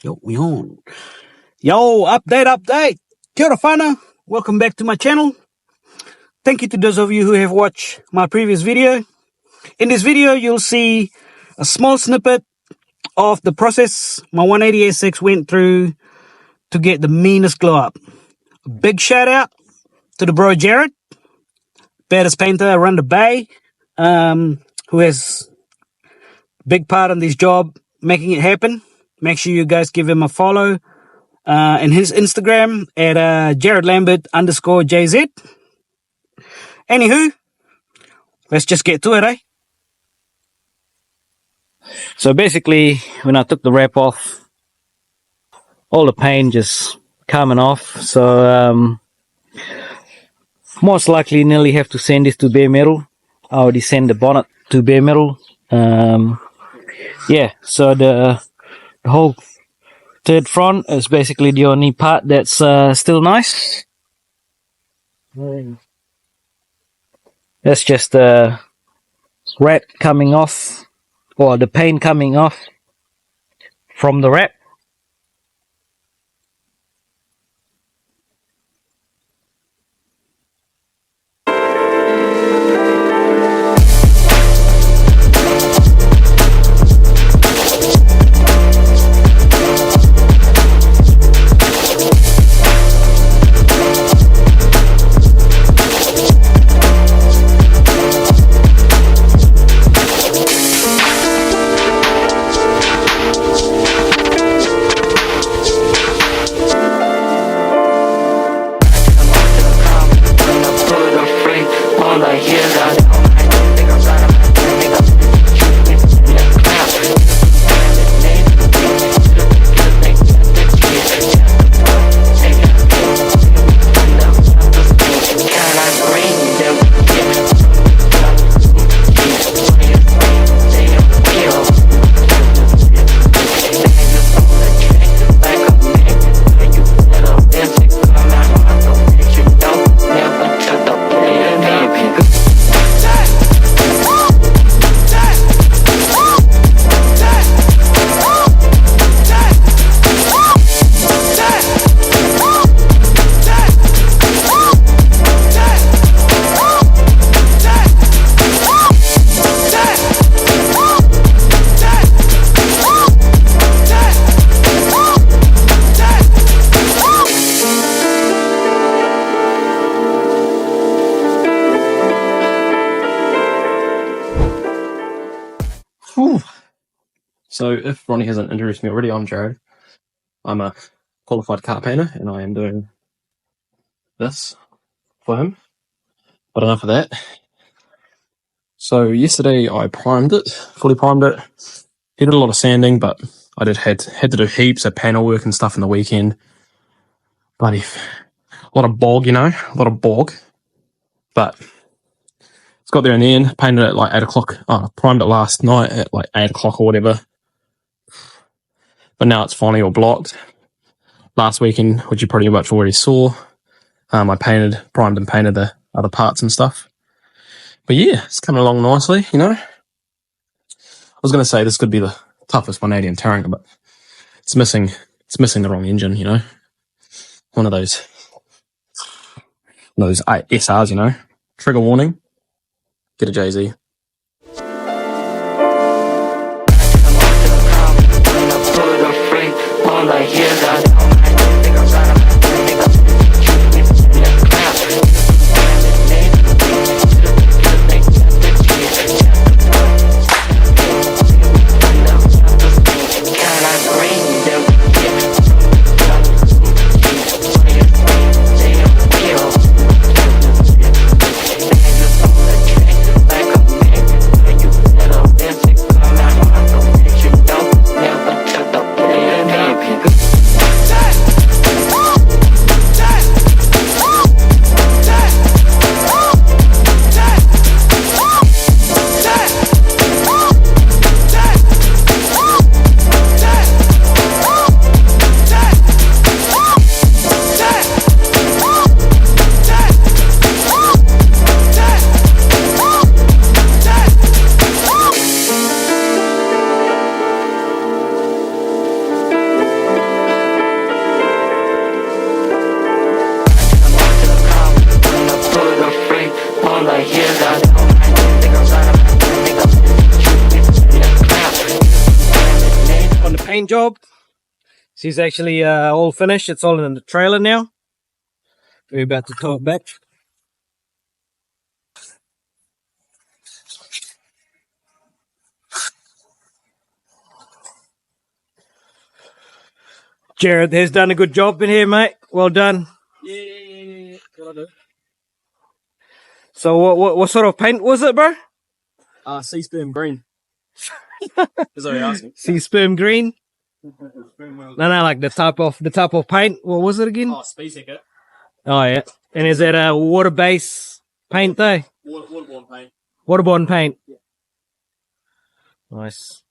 Yo, we on. Yo, update. Kia ora whānau. Welcome back to my channel. Thank you to those of you who have watched my previous video. In this video, you'll see a small snippet of the process my 180SX went through to get the meanest glow up. A big shout out to the bro Jared, baddest painter around the bay, who has a big part in this job, making it happen. Make sure you guys give him a follow in his Instagram at JaredLambert_JZ. Anywho, let's just get to it, eh? So basically, when I took the wrap off, all the paint just coming off. So most likely nearly have to send this to bare metal. I already sent the bonnet to bare metal. Yeah, so the whole third front is basically the only part that's still nice. That's just the wrap coming off, or the paint coming off from the wrap. So if Ronnie hasn't introduced me already, I'm Jared. I'm a qualified car painter and I am doing this for him. But enough of that. So yesterday I fully primed it. He did a lot of sanding, but I had to do heaps of panel work and stuff in the weekend. Bloody a lot of bog, a lot of bog. But it's got there in the end. Painted it at like 8 o'clock. Primed it last night at like 8 o'clock or whatever. But now it's finally all blocked. Last weekend, which you pretty much already saw, I primed and painted the other parts and stuff. But yeah, it's coming along nicely, I was going to say this could be the toughest 180 in Tauranga, but it's missing the wrong engine, One of those SRs, Trigger warning. Get a JZ. Like a paint job. She's actually all finished. It's all in the trailer now. We're about to tow it back. Jared has done a good job in here, mate. Well done. Yeah. What I do? So what sort of paint was it, bro? Seafoam Green. Is that what you're asking? Seafoam Green? No, like the type of paint. What was it again? Oh, Speedseeker. Oh yeah. And is that a water-based paint though? Waterborne paint. Waterborne paint. Yeah. Nice.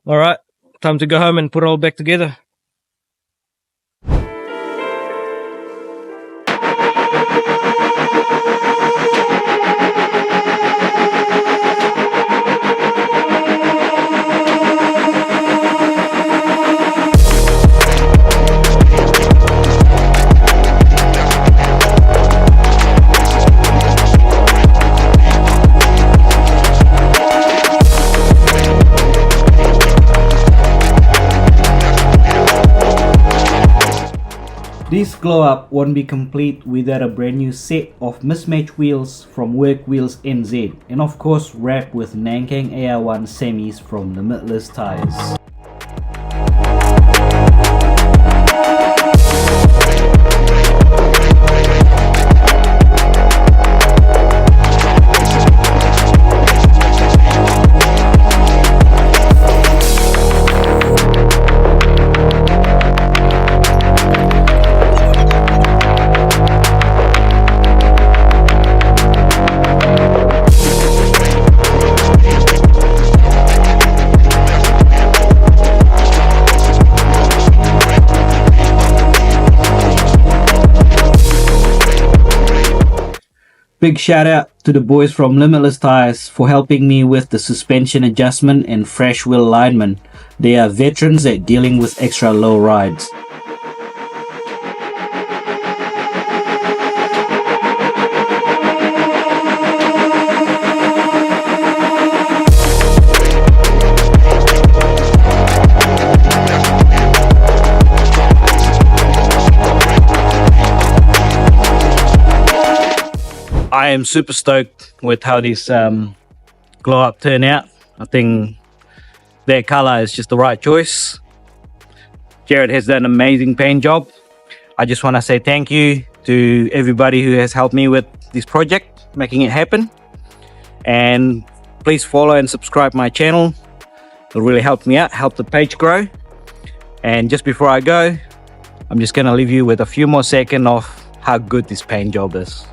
All right, time to go home and put it all back together. This glow up won't be complete without a brand new set of mismatched wheels from Work Wheels NZ, and of course wrapped with Nangkang AR-1 semis from Limitless Tyres. Big shout out to the boys from Limitless Tyres for helping me with the suspension adjustment and fresh wheel alignment. They are veterans at dealing with extra low rides. I am super stoked with how this glow up turned out. I think that color is just the right choice. Jared has done an amazing paint job. I just want to say thank you to everybody who has helped me with this project, making it happen. And please follow and subscribe my channel. It'll really help me out, help the page grow. And just before I go, I'm just gonna leave you with a few more seconds of how good this paint job is.